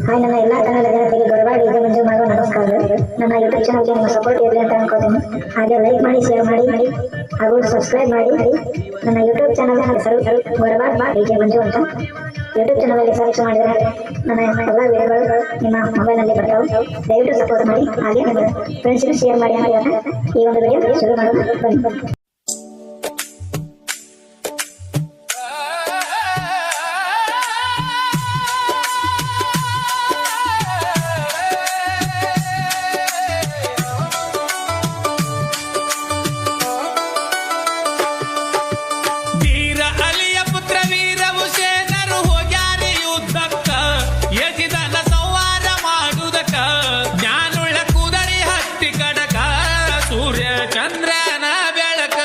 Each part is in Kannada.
ಹಾಯ್ ನನ್ನ ಎಲ್ಲ ಕನ್ನಡ ಜನತೆಗೆ ಗೊರಬಾಳ ಡಿಜೆ ಮಂಜು ಮಾಡುವ ನಮಸ್ಕಾರಗಳು. ನನ್ನ ಯೂಟ್ಯೂಬ್ ಚಾನಲ್ಗೆ ನಿಮ್ಮ ಸಪೋರ್ಟ್ ಇರಲಿ ಅಂತ ಅನ್ಕೋತೀನಿ. ಹಾಗೆ ಲೈಕ್ ಮಾಡಿ, ಶೇರ್ ಮಾಡಿ ಹಾಗೂ ಸಬ್ಸ್ಕ್ರೈಬ್ ಮಾಡಿ. ನನ್ನ ಯೂಟ್ಯೂಬ್ ಚಾನಲ್ ಹೆಸರು ಗೊರಬಾಳ ಡಿಜೆ ಮಂಜು ಅಂತ. ಯೂಟ್ಯೂಬ್ ಚಾನಲಲ್ಲಿ ಸರ್ಚ್ ಮಾಡಿದರೆ ನನ್ನ ಎಲ್ಲ ವಿಡಿಯೋಗಳು ನಿಮ್ಮ ಮೊಬೈಲ್ನಲ್ಲಿ ಬರ್ತಾವೆ. ದಯವಿಟ್ಟು ಸಪೋರ್ಟ್ ಮಾಡಿ, ಹಾಗೆ ನಿಮ್ಮ ಫ್ರೆಂಡ್ಸ್ಗೆ ಶೇರ್ ಮಾಡಿ ಅಂತ ಈ ಒಂದು ವಿಡಿಯೋ ಶುರು ಮಾಡೋದು ಬನ್ನಿ. ಚಂದ್ರನ ಬೆಳಕ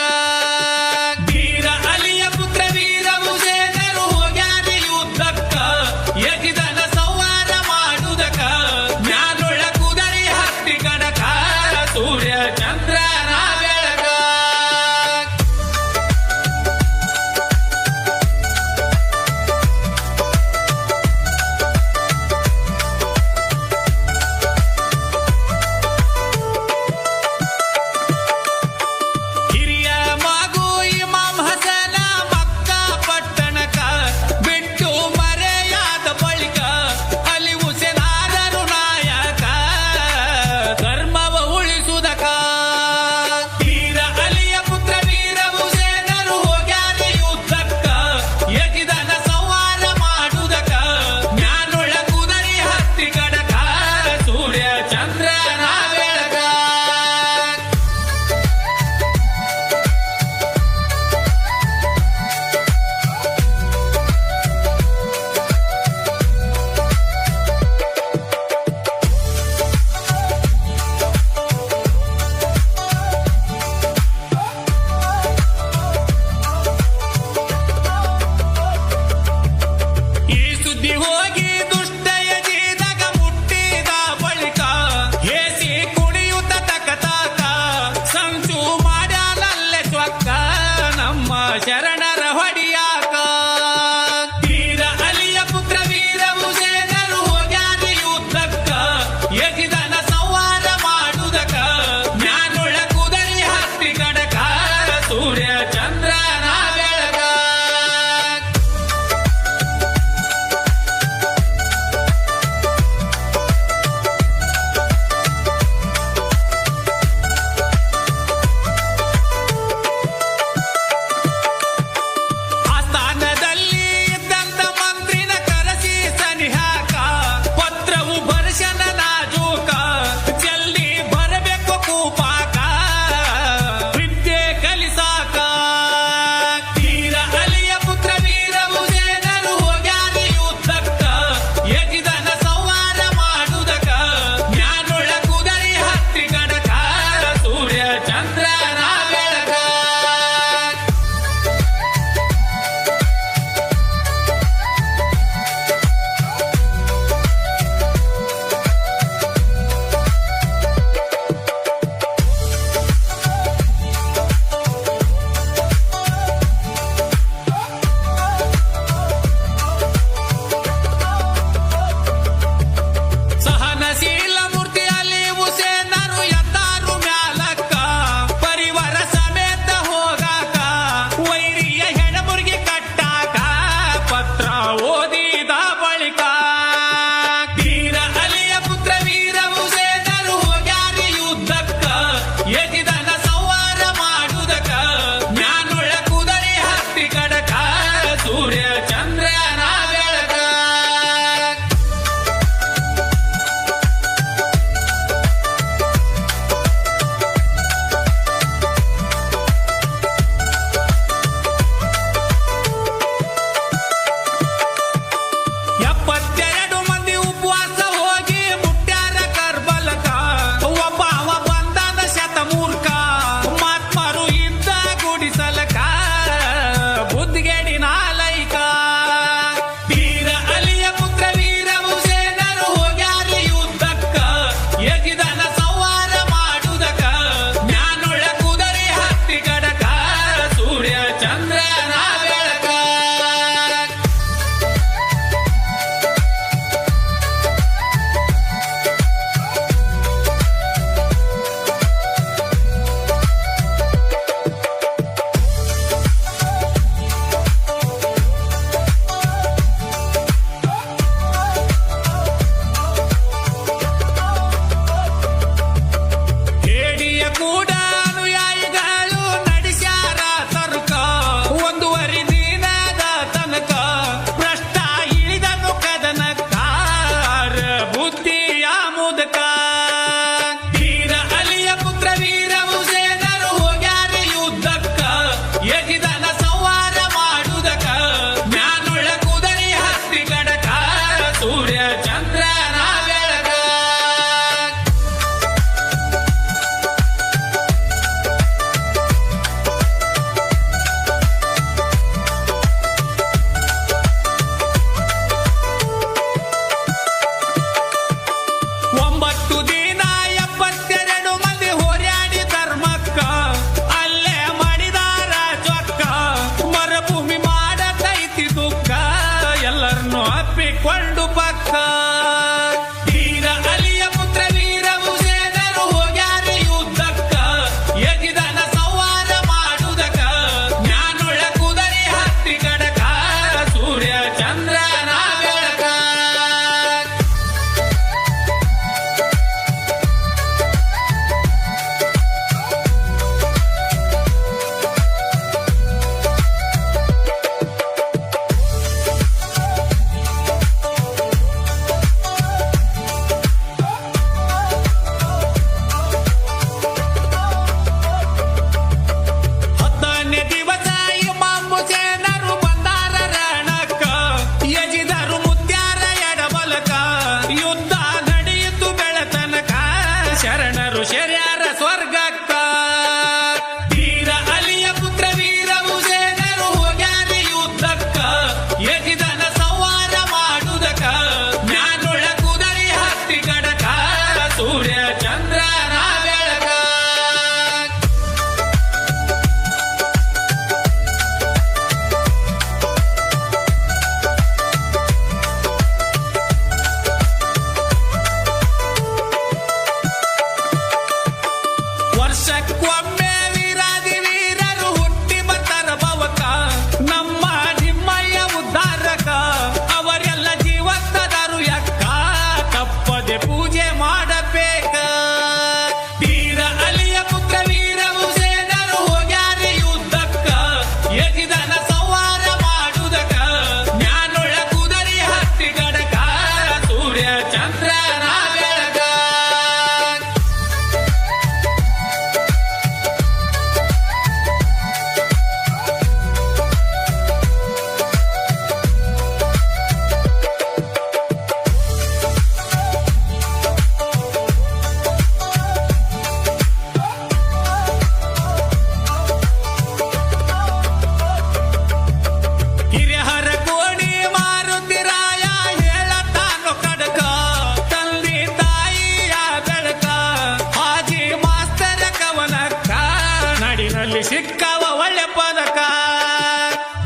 ಕಂಡು ಪಕ್ಕ ತೀರ ಅಲಿಯ ಪುತ್ರ ವೀರ ಭೂಷೇಣರು ಹೋಗ್ಯಾರ ಯುದ್ಧಕ್ಕ ಯಜಿದನ ಸಂವಾರ ಮಾಡುವುದಕ್ಕ ಜ್ಞಾನೊಳ ಕುದರಿ ಹತ್ತಿ ಕಡಕ ಸೂರ್ಯ ಚಂದ್ರನ ಬೆಳಕ ಹತ್ತನೇ ದಿವಸ ಇಮಾಮ್ ಹುಸೇನರು ಬಂದಾರ ರಣಕ್ಕ ಯಜಿದರು ಮುತ್ಯಾರ ಎಡಬಲಕ ಯುದ್ಧ ನಡೆಯಿತು ಬೆಳತನಕ ಶರಣರು ಶರ್ಯಾರ ಸ್ವರ್ಗಕ್ಕ ತೀರ ಅಲಿಯ ಪುತ್ರ ವೀರ ಭೂಷೇಣರು ಹೋಗ್ಯಾರ ಯುದ್ಧಕ್ಕ ಯಜಿದನ ಸಂವಾರ ಮಾಡುವುದಕ್ಕ ಜ್ಞಾನೊಳ ಕುದರಿ ಹತ್ತಿ ಕಡಕ ಸೂರ್ಯ ಚಂದ್ರನ ಬೆಳಕ ವರ್ಷಕ್ಕೊಮ್ಮೆ ವೀರಾದಿ ವೀರರು ಹುಟ್ಟಿ ಬರ್ತಾರ ಭವಕ ನಮ್ಮ ನಿಮ್ಮಯ್ಯ ಉದ್ಧಾರಕ ಅವರೆಲ್ಲ ಜೀವಂತದರು ಯಕ್ಕ ತಪ್ಪದೆ ಪೂಜೆ ಮಾಡಬೇಕ ತೀರ ಅಲಿಯ ಪುತ್ರ ವೀರ ಭೂಷೇಣರು ಹೋಗ್ಯಾರ ಯುದ್ಧಕ್ಕ ಯಜಿದನ ಸಂವಾರ ಮಾಡುವುದಕ್ಕ ಜ್ಞಾನೊಳ ಕುದರಿ ಹತ್ತಿ ಕಡಕ ಸೂರ್ಯ ಚಂದ್ರನ ಬೆಳಕ ಹಿರಿಹರ ಕೋಣಿ ಮಾರುತಿರಾಯ ಹೇಳತಾನು ಕಡಕ ತಂದೆ ತಾಯಿಯ ಬೆಳಕ ಹಾಜಿ ಮಾಸ್ತರ ಕವನಕ್ಕ ನಡಿನಲ್ಲಿ ಸಿಕ್ಕವ ಒಳ್ಳೆ ಪದಕ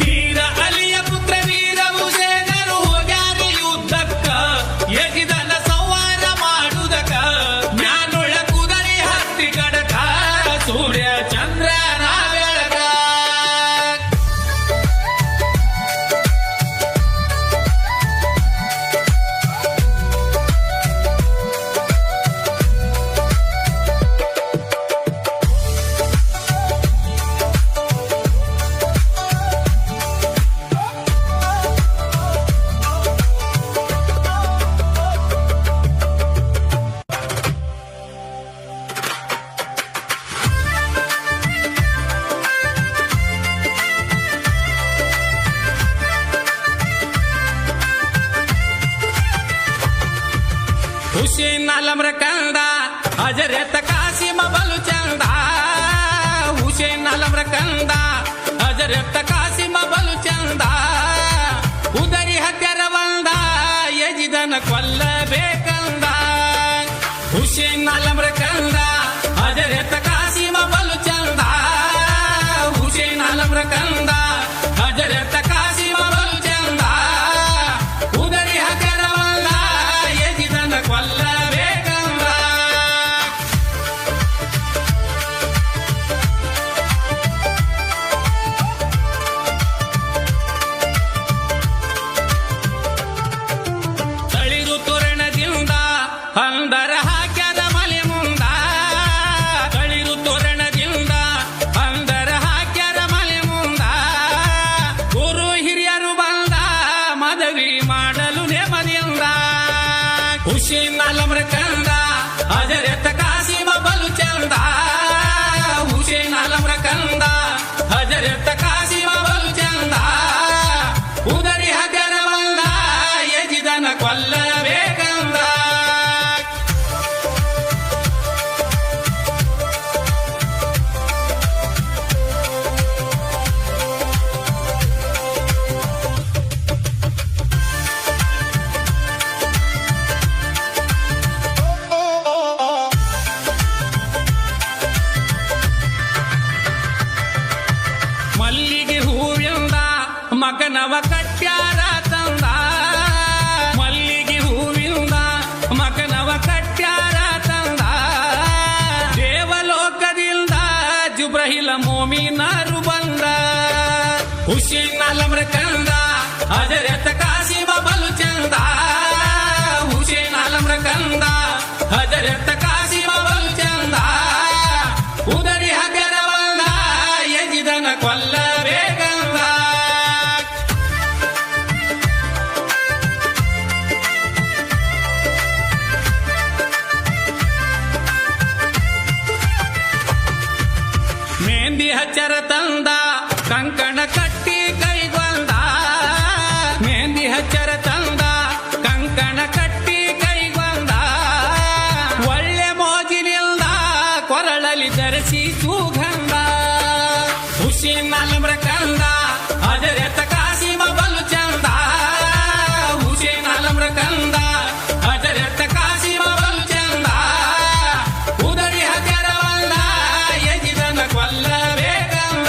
ತೀರ ಅಲಿಯ ಪುತ್ರ ವೀರ ಭೂಷೇಣರು ಹೋಗ್ಯಾರ ಯುದ್ಧಕ್ಕ ಯಜಿದನ ಸಂವಾರ ಮಾಡುವುದಕ್ಕ ಜ್ಞಾನೊಳ ಕುದರಿ ಹತ್ತಿ ಕಡಕ ಸೂರ್ಯ ಚಂದ್ರನ ಬೆಳಕ ಹುಸೇನ್ ಅಲಮ್ರ ಕಂದ ಹಜರತ ಕಾಸಿಮ ಬಲು ಚಂದ ಹುಸೇನ್ ಅಲಮ್ರ ಕಂದ ಹಜರತ ಕಾಸಿಮ ಬಲು ಚಂದ ಉದರಿ ಹತ್ಯರ ಬಂದ ಯಜಿದನ ಕೊಲ್ಲಬೇಕಂದ ಹುಸೇನ್ ಅಲಮ್ರ ಕಂದ ಹಜರತ ಕಾಸಿಮ ಬಲು ಚಂದ ಹುಸೇನ್ ಅಲಮ್ರ ಕಂದ ಹಜರತ ಕಾಸಿಮ ಬಲು ಚಂದ ಉದರಿ ಹತ್ಯರ ಬಂದ ಯಜಿದನ ಕೊಲ್ಲಬೇಕಂದ ತಳಿರು ತೋರಣದಿಂದ ಅಂದರ ಹಾಕ್ಯದ ಮಲೆ ಮುಂದ ತಳಿರು ತೋರಣದಿಂದ ಅಂದರ ಹಾಕ್ಯದ ಮಲೆ ಮುಂದ ಗುರು ಹಿರಿಯರು ಬಂದ ಮದವಿ ಮಾಡಲು ನೆಮ್ಮದಿಯಿಂದ ಹುಸೇನ್ ಅಲಮ್ರ ಕಂದ ಹಜರತ ಕಾಸಿಮ ಬಲು ಚಂದ ಹುಸೇನ್ ಅಲಮ್ರ ಕಂದ ಹಜರತ ಕಾಸಿಮ ಬಲು ಚಂದ ಉದರಿ ಹಜರ ಬಂದ ಯಜಿದನ ಕೊಲ್ಲಬೇಕಂದ ಮಲ್ಲಿಗೆ ಹೂವಿಂದ ಮಗನವ ಕಟ್ಯಾರ ತಂದ ಹುಸೇನ್ ಆಲಮ್ರ ಕಂದ ಹಜರತ್ ಕಾಸಿಮ ಬಲು ಚಂದ ಹುಸೇನ್ ಆಲಮ್ರ ಕಂದ ಹಜರತ್ ಕಾಸಿಮ ಬಲು ಚಂದ ಉದರಿ ಹಗರ ಬಂದ ಯಜಿದನ ಕೊಲ್ಲಬೇಕಂದ ಮೆಹಂದಿ ಹಚ್ಚರ ತಂದ ಕಂಕಣ ಕಟ್ಟಿ ಕೈಗೊಂದ ಮೆಹಂದಿ ಹಚ್ಚರ ತಂದ ಕಂಕಣ ಕಟ್ಟಿ ಕೈಗೊಂದ ಒಳ್ಳೆ ಮೋಜಿನಿಂದ ಕೊರಳಲಿ ಧರಿಸಿ ಸುಗಂಧ ಹುಸೇನ್ ಆಲಮ್ರ ಕಂದ ಹಜರತ್ ಕಾಸಿಮ ಬಲು ಚಂದ ಹುಸೇನ್ ಆಲಮ್ರ ಕಂದ ಹಜರತ್ ಕಾಸಿಮ ಬಲು ಚಂದ ಉದರಿ ಹಜರ ಬಂದ ಯಜಿದನ ಕೊಲ್ಲಬೇಕಂದ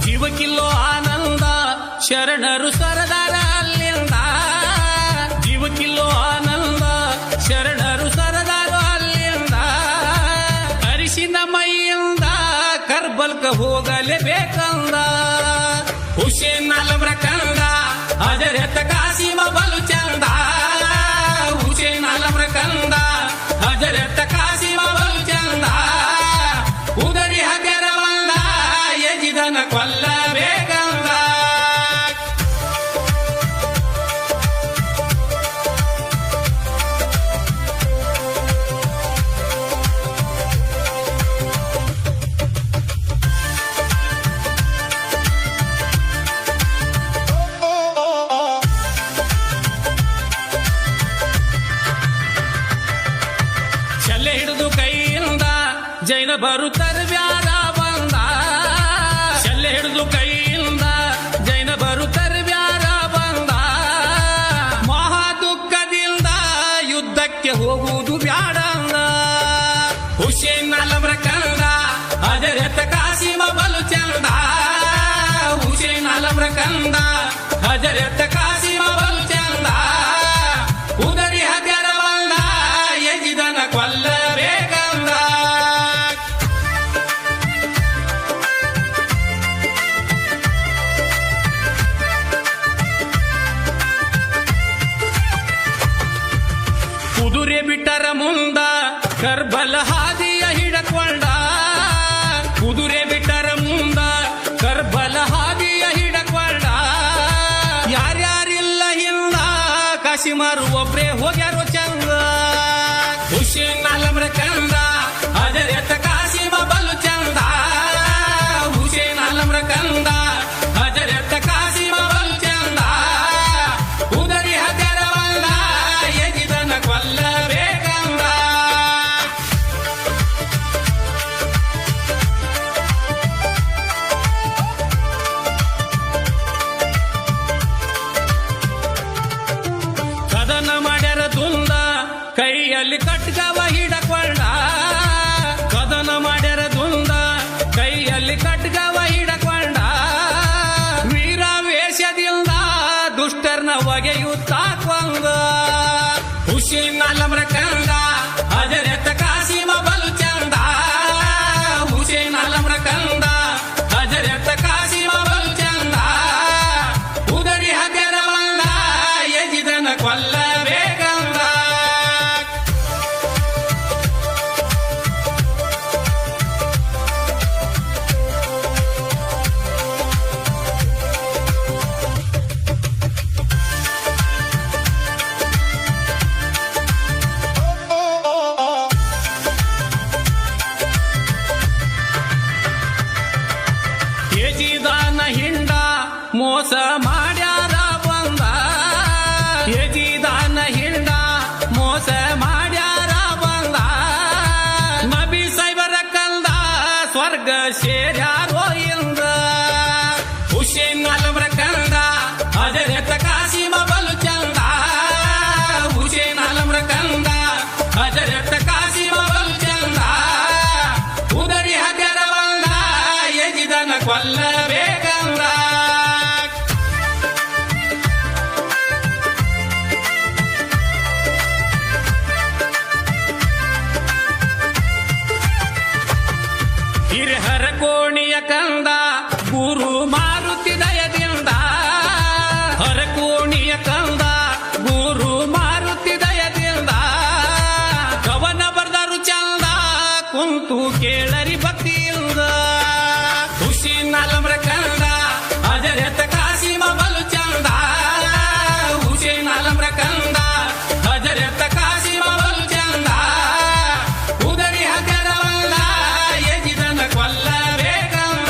ಜೀವಕ್ಕಿಲ್ಲೋ ಆನಂದ ಶರಣರು ಸರದಾರ ಅಲ್ಲಿಂದ ಜೀವಕ್ಕಿಲ್ಲೋ ಆನಂದ ಶರಣರು ಸರದಾರು ಅಲ್ಲಿಂದ ಅರಿಶಿನ ಮೈಯಿಂದ ಕರ್ಬಲ್ಕ ಹೋಗಲೇಬೇಕಂದ ಹುಸೇನ್ ಆಲಮ್ರ ಕಂದ ಹಜರತ್ ಕಾಸಿಮ ಬಲು ಚಂದ ಹುಸೇನ್ ಆಲಮ್ರ ಕಂದ ಹಜರತ್ ಕಾಸಿಮ ಬಲು ಚಂದ ಉದರಿ ಹಗರ ಬಂದ ಯಜಿದನ ಕೊಲ್ಲಬೇಕಂದ ಶಲ್ಲೆ ಹಿಡಿದು ಕೈಯಿಂದ ಜೈನ ಬರುತ್ತಾರೆ ಬ್ಯಾರ ಬಂದ ಶಲ್ಲೆ ಹಿಡಿದು ಕೈಯಿಂದ ಜೈನ ಬರುತ್ತಾರೆ ಬ್ಯಾರ ಬಂದ ಮಹಾ ದುಃಖದಿಂದ ಯುದ್ಧಕ್ಕೆ ಹೋಗುವುದು ಬ್ಯಾಡಂದ ಹುಸೇನ್ ಆಲಮ್ರ ಕಂದ ಹಜರತ್ ಕಾಸಿಮ ಬಲು ಚಂದ ಹುಸೇನ್ ಆಲಮ್ರ ಕಂದ ಹಜರತ್ ಕಾಸಿಮ ಬಲು ಚಂದ ಉದರಿ ಹಜರ ಬಂದ ಯಜಿದನ ಕೊಲ್ಲಬೇಕಂದ ಕುದುರೆ ಬಿಟ್ಟರ ಮುಂದ ಕರ್ಬಲ ಹಾದಿಯ ಹಿಡಕೊಂಡ ಕುದುರೆ ಬಿಟ್ಟರ ಮುಂದ ಕರ್ಬಲ ಹಾದಿಯ ಹಿಡಕೊಂಡ ಯಾರ್ಯಾರಿಲ್ಲ ಹಿಂದ ಕಾಸಿಮಾರು ಒಬ್ರೇ ಹೋಗ್ಯಾರೋ ಚಂದ ಹುಸೇನ್ ಆಲಮ್ರ ಕಂದ ಹಜರತ್ ಕಾಸಿಮ ಬಲು ಚಂದ ಹುಸೇನ್ ಆಲಮ್ರ ಕಂದ ಹಜರತ್ ಕಾಸಿಮ ಬಲು ಚಂದ ಉದರಿ ಹಜರ ಬಂದ ಯಜಿದನ ಕೊಲ್ಲಬೇಕಂದ ಕದನ ಮಾಡ್ಯಾರ ದುಂದ ಕೈಯಲ್ಲಿ ಕಟ್ಗವ ಹಿಡಕೊಂಡ ಕದನ ಮಾಡ್ಯಾರ ದುಂದ ಕೈಯಲ್ಲಿ ಕಟ್ಗವ ಹಿಡಕೊಂಡ ವೀರಾವೇಶದಿಂದ ದುಷ್ಟರ್ನ ಒಗೆಯುತ್ತಾಕೊಂಡ ಹುಸೇನ್ ಆಲಮ್ರ ಕಂದ ಹಜರತ್ ಕಾಸಿಮ ಬಲು ಚಂದ ಹುಸೇನ್ ಆಲಮ್ರ ಕಂದ ಹಜರತ್ ಕಾಸಿಮ ಬಲು ಚಂದ ಉದರಿ ಹಜರ ಬಂದ ಯಜಿದನ ಕೊಲ್ಲಬೇಕಂದ ಯಜಿದಾನ ಹಿಂಡ ಮೋಸ ಮಾಡ್ಯಾರ ಬಂದ ಯಜಿದಾನ ಹಿಂಡ ಮೋಸ ಮಾಡ್ಯಾರ ಬಂದ ನಬಿ ಸೈಬರ ಕಂದ ಸ್ವರ್ಗ ಸೇರ್ಯಾರೋ ಇಂದ ಹುಸೇನ್ ಆಲಮ್ರ ಕಂದ ಹಜರತ್ ಕಾಸಿಮ ಬಲು ಚಂದ ಹುಸೇನ್ ಆಲಮ್ರ ಕಂದ ಹಜರತ್ ಕಾಸಿಮ ಬಲು ಚಂದ ಉದರಿ ಹಜರ ಬಂದ ಯಜಿದನ ಕೊಲ್ಲಬೇಕಂದ ಕುಂತು ಕೇಳರಿ ಭಕ್ತಿಯಿಂದ ಖುಷಿ ನಲಮ್ರ ಕಂದ ಅಜರತ ಕಾಸಿಮ ಬಲು ಚಂದ ಖುಷಿ ನಲಮ್ರ ಕಂದ ಅಜರತ ಕಾಸಿಮ ಬಲು ಚಂದ ಉದರಿ ಹಗರವಲ್ಲ ಎಜಿದನ ಕೊಲ್ಲಬೇಕಂದ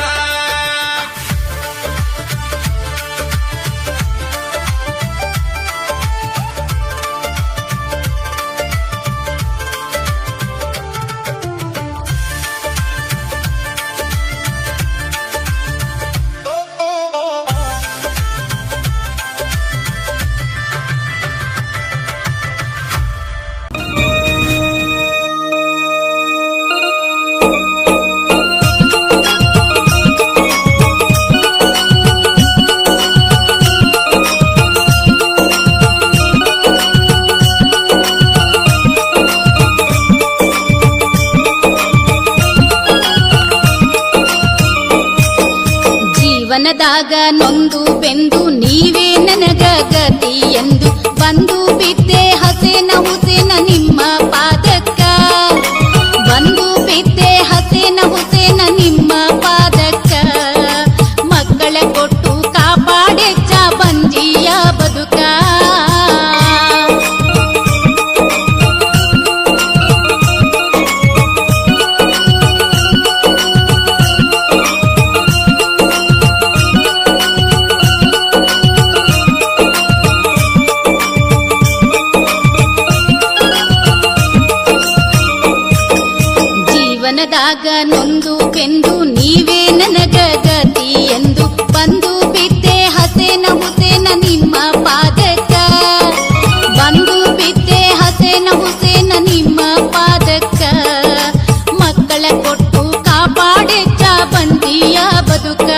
ಜೀವನದಾಗ ನೊಂದು ಬೆಂದು ನೀವೇ ನನಗ ಗತಿ ಎಂದು ಬಂದು ಬಿದ್ದೆ ಹಸೇನ ಹುಸೇನ ನಿಮ್ಮ ಪಾದಕ್ಕ ಬಂದು ಬಿದ್ದೆ ಹಸೇನ ಹುಸೇನ ನಿಮ್ಮ ಪಾದಕ್ಕ ಮಕ್ಕಳ ಕೊಟ್ಟು ಕಾಪಾಡೆಚ್ಚ ಬಂಜಿಯ ಬದುಕ ಜೀವನದಾಗ ನೊಂದು ಬೆಂದು ನೀವೇ ನನಗ ಗತಿ ಎಂದು ಬಂದು ಬಿದ್ದೆ ಹಸೇನ ಹುಸೇನ ನಿಮ್ಮ ಪಾದಕ್ಕ ಬಂದು ಬಿದ್ದೆ ಹಸೇನ ಹುಸೇನ ನಿಮ್ಮ ಪಾದಕ್ಕ ಮಕ್ಕಳ ಕೊಟ್ಟು ಕಾಪಾಡೆಚ್ಚ ಬಂದಿಯ ಬದುಕ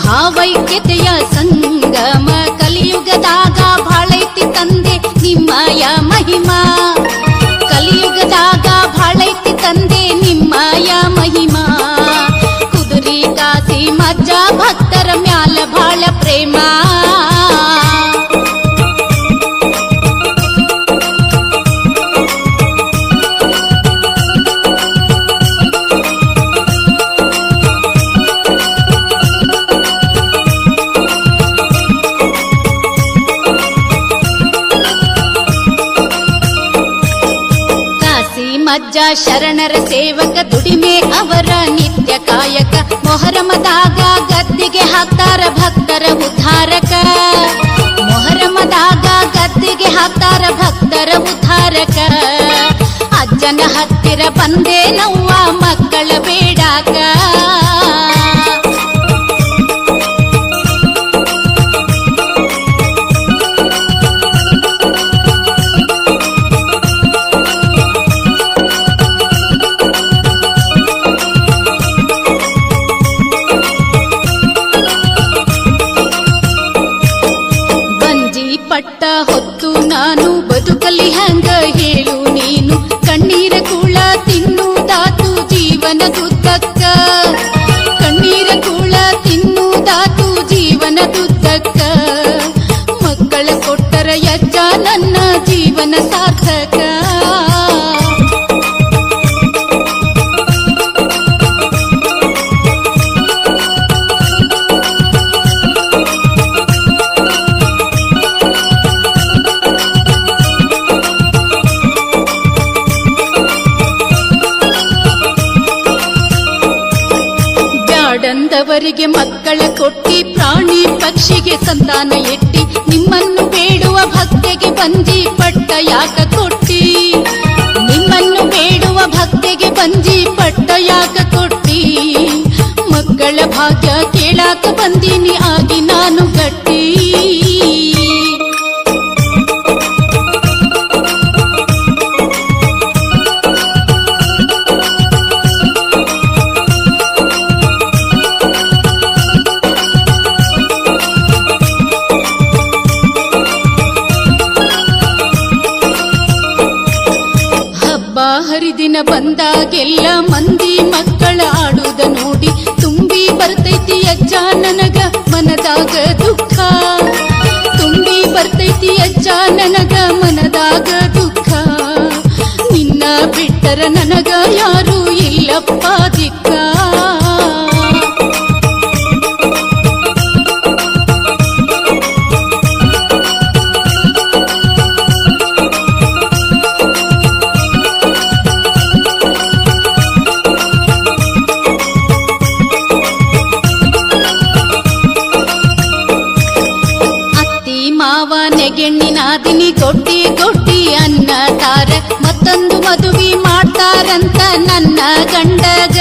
ಭಾವೈಕ್ಯತೆಯ ಸಂಗಮ ಕಲಿಯುಗದಾಗ ಬಾಳೈತಿ ತಂದೆ ನಿಮ್ಮಯ ಮಹಿಮಾ ಕಲಿಯುಗದಾಗ ಬಾಳೈತಿ ತಂದೆ ನಿಮ್ಮಯ ಮಹಿಮಾ ಕುದುರಿ ಕಾಸಿ ಮಜ್ಜ ಭಕ್ತರ ಮ್ಯಾಲ ಬಾಳ ಪ್ರೇಮ ಮಜ್ಜ ಶರಣರ ಸೇವಕ ದುಡಿಮೆ ಅವರ ನಿತ್ಯ ಕಾಯಕ ಮೊಹರಮದಾಗ ಗದ್ದಿಗೆ ಹಾಕ್ತಾರ ಭಕ್ತರ ಉದ್ಧಾರಕ ಮೊಹರಮದಾಗ ಗದ್ದಿಗೆ ಹಾಕ್ತಾರ ಭಕ್ತರ ಉದ್ಧಾರಕ ಅಜ್ಜನ ಹತ್ತಿರ ಬಂದೆ ನವ್ವ ಮಕ್ಕಳ ಬೇಡಾಕ ಪಟ್ಟ ಹೊತ್ತು ನಾನು ಬದುಕಲಿ ಹಂಗ ಹೇಳು ನೀನು ಕಣ್ಣೀರ ಕೂಳ ತಿನ್ನುವುದಾತು ಜೀವನದುದ್ದಕ್ಕ ಕಣ್ಣೀರ ಕೂಳ ತಿನ್ನುವುದಾತು ಜೀವನದುದ್ದಕ್ಕ ಮಕ್ಕಳ ಕೊಟ್ಟರ ಯಜ್ಜ ನನ್ನ ಜೀವನ ಸಾರ್ಥಕ ಬ್ಯಾಡಂದವರಿಗೆ ಮಕ್ಕಳ ಕೊಟ್ಟಿ ಪ್ರಾಣಿ ಪಕ್ಷಿಗೆ ಸಂತಾನ ಎಟ್ಟಿ ನಿಮ್ಮನ್ನು ಬೇಡುವ ಭಕ್ತಿಗೆ ಬಂಜಿ ಪಟ್ಟ ಯಾಕ ಕೊಟ್ಟಿ ನಿಮ್ಮನ್ನು ಬೇಡುವ ಭಕ್ತಿಗೆ ಬಂಜಿ ಪಟ್ಟ ಯಾಕ ಕೊಟ್ಟಿ ಮಕ್ಕಳ ಭಾಗ್ಯ ಕೇಳಾಕ ಬಂದೀನಿ ಆಗಿ ನಾನು ಗಟ್ಟಿ ಹರಿದಿನ ಬಂದಾಗೆಲ್ಲ ಮಂದಿ ಮಕ್ಕಳ ಆಡುದ ನೋಡಿ ತುಂಬಿ ಬರ್ತೈತಿ ಅಜ್ಜ ನನಗ ಮನದಾಗ ದುಃಖ. ತುಂಬಿ ಬರ್ತೈತಿ ಅಜ್ಜ ನನಗ ಮನದಾಗ ದುಃಖ. ನಿನ್ನ ಬಿಟ್ಟರ ನನಗ ಯಾರು ಇಲ್ಲಪ್ಪ ದಿಕ್ಕ. ನೆಗೆಣ್ಣಿನಾದಿನಿ ಗೊಡ್ಡಿ ಗೊಡ್ಡಿ ಅನ್ನತಾರ ಮತ್ತೊಂದು ಮದುವೆ ಮಾಡ್ತಾರಂತ ನನ್ನ ಗಂಡಗ.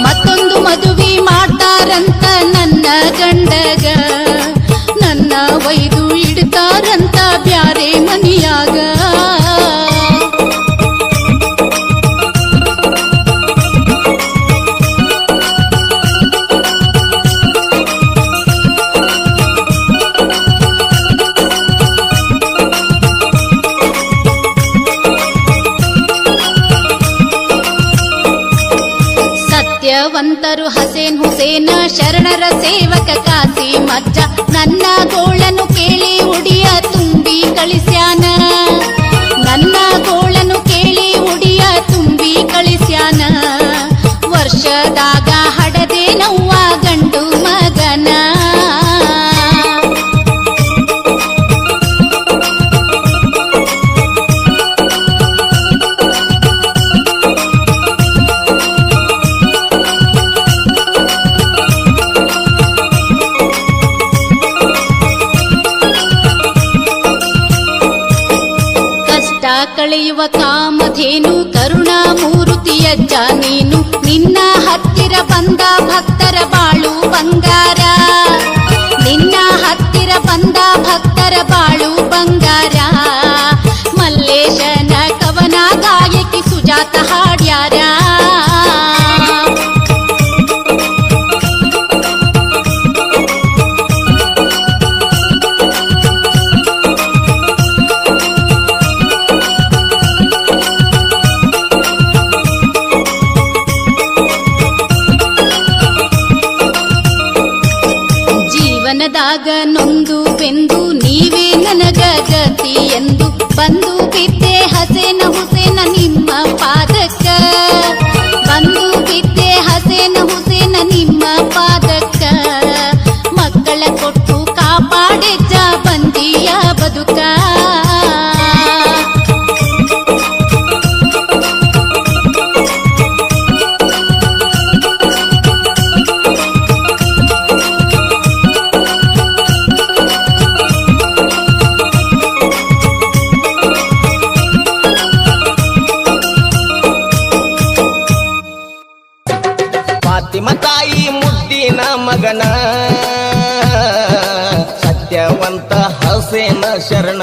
ಮತ್ತೊಂದು ಮದುವೆ ಮಾಡ್ತಾರಂತ ನನ್ನ ಗಂಡಗ. ನನ್ನ ವೈದು ಇಡ್ತಾರಂತ ಬ್ಯಾರೆ ಮನಿಯಾಗ. ಸತ್ಯವಂತರು ಹಸೇನ್ ಹುಸೇನ ಶರಣರ ಸೇವಕ ಕಾಸಿ ಮಜ್ಜ ನನ್ನ ಗೋಳನು ಕೇಳಿ ಉಡಿಯ ತುಂಬಿ ಕಳಿಸ್ಯಾನ. ನನ್ನ ಗೋಳನು ಕೇಳಿ ಉಡಿಯ ತುಂಬಿ ಕಳಿಸ್ಯಾನ. ವರ್ಷದಾಗ ಹಡದೆ ನವ್ವ ಗಂಡು ಮಗನ. ಕಳೆಯುವ ಕಾಮಧೇನು ಕರುಣಾಮೂರ್ತಿಯಜ್ಜ ನೀನು. ನಿನ್ನ ಹತ್ತಿರ ಬಂದ ಭಕ್ತರ ಬಾಳು ಬಂಗಾರ. ನಿನ್ನ ಹತ್ತಿರ ಬಂದ ಭಕ್ತರ ಬಾಳು ಬಂಗಾರ. ಮಲ್ಲೇಶನ ಕವನ ಗಾಯಕಿ ಸುಜಾತ ಹಾಡ್ಯಾರ. ಜೀವನದಾಗ ನೊಂದು ಬೆಂದು ನೀವೇ ನನಗ ಗತಿ ಎಂದು ಬಂದು ಬಿದ್ದೆ ಹಸೇನ ಹುಸೇನ ನಿಮ್ಮ ಪಾದಕ್ಕ. ಬಂದು ಬಿದ್ದೆ ಹಸೇನ ಹುಸೇನ ನಿಮ್ಮ ಪಾದಕ್ಕ. ಮಕ್ಕಳ ಕೊಟ್ಟು ಕಾಪಾಡೆಜ್ಜ ಬಂದಿಯ ಬದುಕ. ತಾಯಿ ಮುದ್ದಿನ ಮಗನ ಸತ್ಯವಂತ ಹಸೇನ ಶರಣ.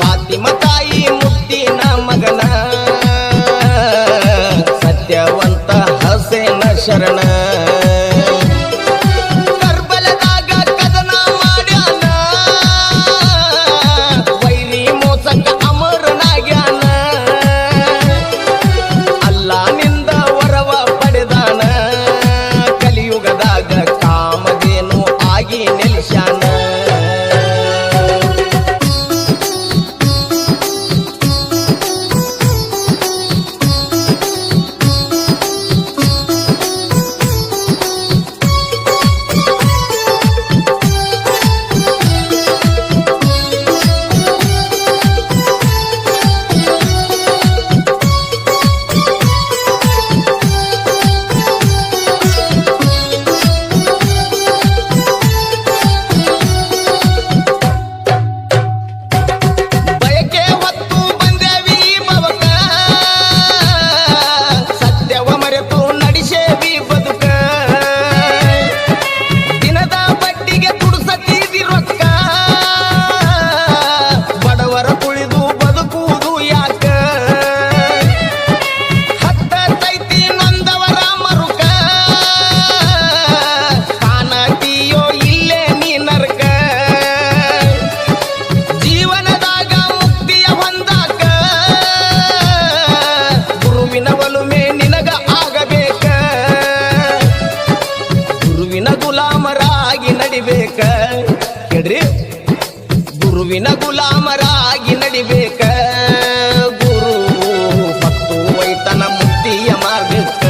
ಫಾತಿಮ ತಾಯಿ ಮುದ್ದಿನ ಮಗನ ಸತ್ಯವಂತ ಹಸೇನ ಶರಣ. ಕರ್ಬಲದಾಗ ಕದನ ಮಾಡ್ಯಾನ ವೈರಿ ಮೋಸಕ ಅಮರನಾಗ್ಯಾನ. ಅಲ್ಲಾನಿಂದ ವರವ ಪಡೆದಾನ ಕಲಿಯುಗದಾಗ ಕಾಮಧೇನು ಆಗಿ ನೆಲೆಸ್ಯಾನ. ಗುಲಾಮರಾಗಿ ನಡಿಬೇಕ ಗುರು ಮತ್ತು ವೈತನ ಮುಕ್ತಿಯ ಮಾರ್ಗಕ್ಕ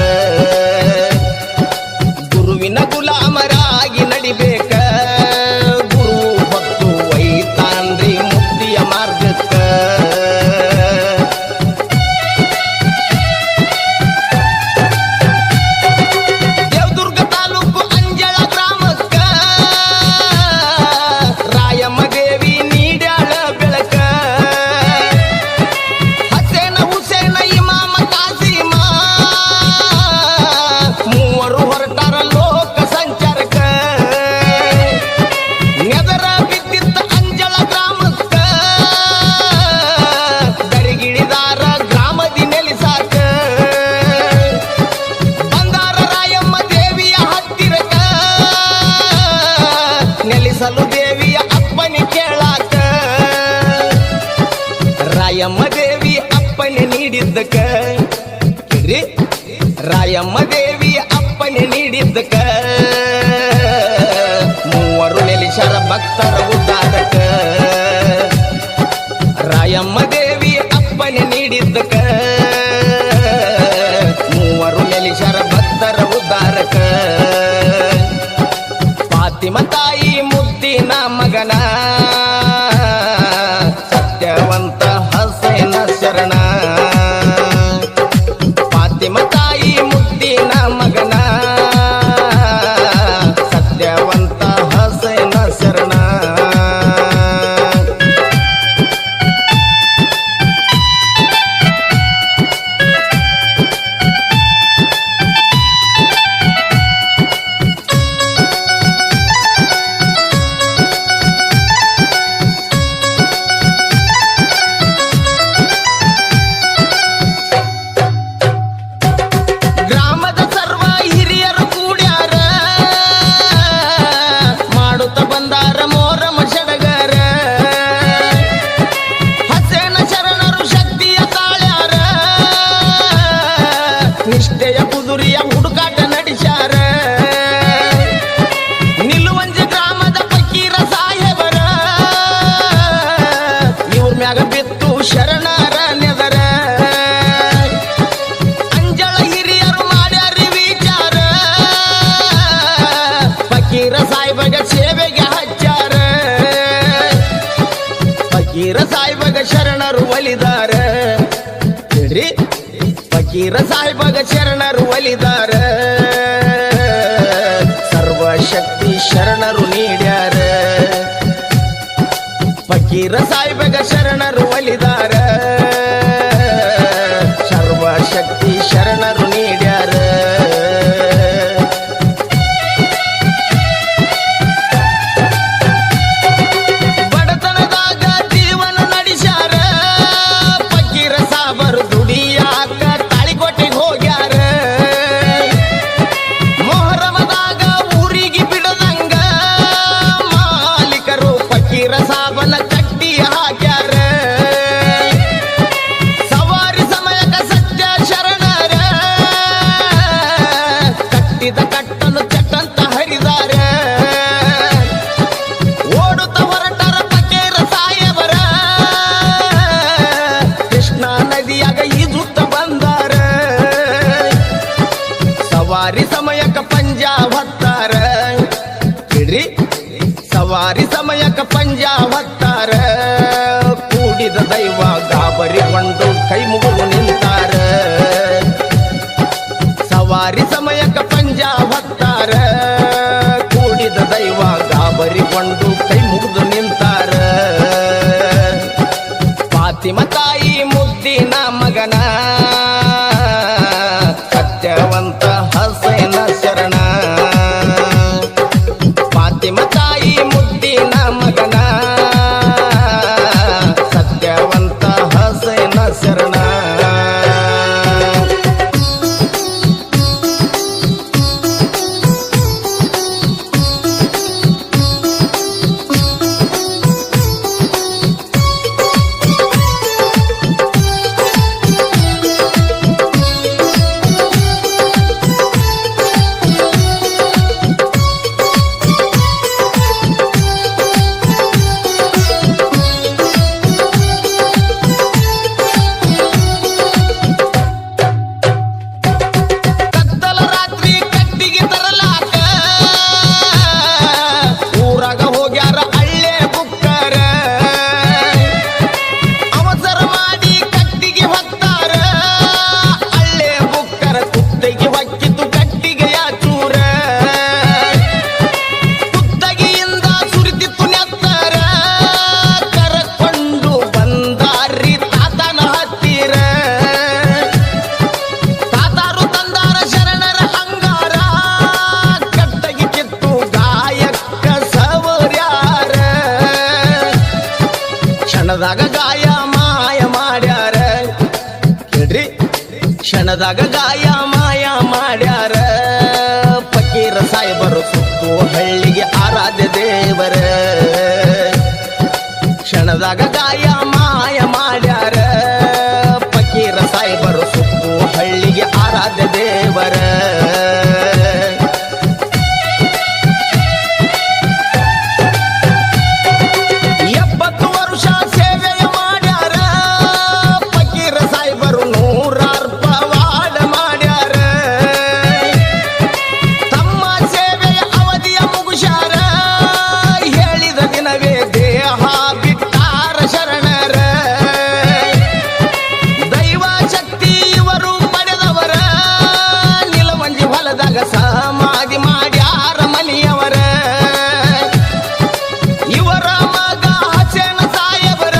ಗುರುವಿನ ಗುಲಾಮರಾಗಿ ನಡಿಬೇಕ ಗುರು ಮತ್ತು ವೈತಾನ್ರಿ ಮುಕ್ತಿಯ ಮಾರ್ಗಕ್ಕ ದೇವದುರ್ಗ ತಾಲೂಕು ಅಂಜಳ ಗ್ರಾಮಕ್ಕ ರಾಯಮ್ಮ ದೇವಿ ನೀಡ್ಯಾಳ ಬೆಳಕ ಹಸೇನ ಹುಸೇನ ಇಮಾಮ ಕಾಸಿಮ ಮೂವರು ಹೊರಟಾರ ಲೋಕ ಸಂಚಾರಕ ನೆದರ ಬಿದ್ದಿದ್ದ ಅಂಜಳ ಗ್ರಾಮಕ್ಕ ದರಿಗಿಳಿದಾರ ಗ್ರಾಮದಿ ನೆಲೆಸಾಕ ಬಂದಾರ ರಾಯಮ್ಮ ದೇವಿಯ ಹತ್ತಿರಕ ನೆಲೆಸಲು ದೇವಿಯ ಅಪ್ಪನೆ ಕೇಳಾಕ ರಾಯಮ್ಮ ದೇವಿ ಅಪ್ಪನೆ ನೀಡಿದ್ದಕ ಕೇಳ್ರಿ ರಾಯಮ್ಮ ದೇವಿಯ ಅಪ್ಪನೆ ನೀಡಿದ್ದಕ ಮೂವರು ನೆಲೆಸರ ಭಕ್ತರ ಉದ್ದಾರಕ ರಾಯಮ್ಮ ದೇವಿ ಅಪ್ಪನೆ ನೀಡಿದ್ದಕ ಮೂವರು ನೆಲೆಸರ ಭಕ್ತರ ಉದ್ದಾರಕ ಫಾತಿಮ ತಾಯಿ ಮುದ್ದಿನ ಮಗನ ಸತ್ಯವಂತ ಹಸೇನ ಶರಣ ಫಾತಿಮ ತಾಯಿ ಮುದ್ದಿನ ಮಗನ ಸತ್ಯವಂತ ಹಸೇನ ಶರಣ ಗ್ರಾಮದ ಸರ್ವ ಹಿರಿಯರು ಕೂಡ್ಯಾರ ಮಾಡುತ್ತ ಬಂದಾರ ಮೋರಮ ಸಡಗರ ಹಸೇನ ಶರಣರು ಶಕ್ತಿಯ ತಾಳ್ಯಾರ ನಿಷ್ಠೆಯ ಕುದುರೆಯ ಹುಡುಕಾಟ ನಡೆಸ್ಯಾರ ನಿಲುವಂಜಿ ಗ್ರಾಮದ ಫಕೀರ ಸಾಹೇಬರ ಇವ್ರ ಮ್ಯಾಗ ಬಿತ್ತು ಶರಣರ ನೆದರ ಅಂಜಳ ಹಿರಿಯರು ಮಾಡ್ಯಾರಿ ವಿಚಾರ ಫಕೀರ ಸಾಹೇಬಗ ಸೇವೆಗೆ ಹಚ್ಚಾರ ಫಕೀರ ಸಾಹೇಬಗ ಶರಣರು ಒಲಿದಾರ ಹೇಳ್ರಿ ಫಕೀರ ಸಾಹೇಬಗ ಶರಣರು ಒಲಿದಾರ ಸರ್ವಶಕ್ತಿ ಶರಣರು ನೀಡ್ಯಾರ ಫಕೀರ ಸಾಹೇಬಗ ಶರಣರು ಒಲಿದಾರ ಸರ್ವಶಕ್ತಿ ಶರಣರು ನೀಡ್ಯಾರ ಬಡತನದಾಗ ಜೀವನ ನಡೆಸ್ಯಾರ ಫಕೀರ ಸಾಬರು ದುಡಿಯಾಕ ತಾಳಿಕೋಟೆಗೆ ಹೋಗ್ಯಾರ ಮೊಹರಮದಾಗ ಊರಿಗೆ ಬಿಡದಂಗ ಮಾಲೀಕರು ಫಕೀರ ಸಾಬನ ಕಟ್ಟಿ ಹಾಕ್ಯಾರ ಸವಾರಿ ಸಮಯಕ ಸತ್ಯ ಶರಣರ ಕಟ್ಟಿದ ಕಟ್ಟನ್ನು ಚಟ್ಟಂತ ಹರಿದಾರ ಓಡುತ್ತ ಹೊರಟರ ಫಕೀರ ಸಾಹೇಬರ ಕೃಷ್ಣಾ ನದಿಯಾಗ ಈಜುತ್ತ ಬಂದಾರ ಸವಾರಿ ಸಮಯಕ ಪಂಜಾ ಹೊತ್ತಾರ ಕೇಳ್ರಿ ಸವಾರಿ ಸಮಯಕ ಪಂಜಾ ಹೊತ್ತಾರ ಕೂಡಿದ ದೈವ ಗಾಬರಿಗೊಂಡು ಕೈ ಮುಗಿದು ನಿಂತಾರ ಸವಾರಿ ಸಮಯಕ ಪಂಜಾ ಹೊತ್ತಾರ ಕೂಡಿದ ದೈವ ಗಾಬರಿಗೊಂಡು ಕೈ ಮುಗಿದು ನಿಂತಾರ ಫಾತಿಮ ತಾಯಿ ಮುದ್ದಿನ ಮಗನ ಸತ್ಯವಂತ ಹಸೇನ ಶರಣ ಫಾತಿಮ ತಾಯಿ ಮುದ್ದಿನ ಮಗನ ಸತ್ಯವಂತ ಹಸೇನ ಶರಣ ಕ್ಷಣದಾಗ ಗಾಯ ಮಾಯ ಮಾಡ್ಯಾರ ಕೇಳ್ರಿ ಕ್ಷಣದಾಗ ಗಾಯ ಮಾಯ ಮಾಡ್ಯಾರ ಫಕೀರ ಸಾಹೇಬರು ಸುತ್ತು ಹಳ್ಳಿಗೆ ಆರಾಧ್ಯ ದೇವರ ಕ್ಷಣದಾಗ ಗಾಯ ಮಾಯ ಮಾಡ್ಯಾರ ಫಕೀರ ಸಾಹೇಬರು ಸುತ್ತು ಹಳ್ಳಿಗೆ ಆರಾಧ್ಯ ದೇವರ 70 ವರ್ಷ ಸೇವೆಯ ಮಾಡ್ಯಾರ ಫಕೀರ ಸಾಹೇಬರು 100 ಪವಾಡ ಮಾಡ್ಯಾರ ತಮ್ಮ ಸೇವೆಯ ಅವಧಿಯ ಮುಗುಶಾರ ಹೇಳಿದ ದಿನವೇ ದೇಹ ಬಿಟ್ಟಾರ ಶರಣರ ದೈವ ಶಕ್ತಿ ಇವರು ಪಡೆದವರ ನಿಲವಂಜಿ ಹೊಲದಾಗ ಸಮಾಧಿ ಮಾಡ್ಯಾರ ಮನಿಯವರ ಇವರ ಮಗ ಹಸೇನ ಸಾಹೇಬರ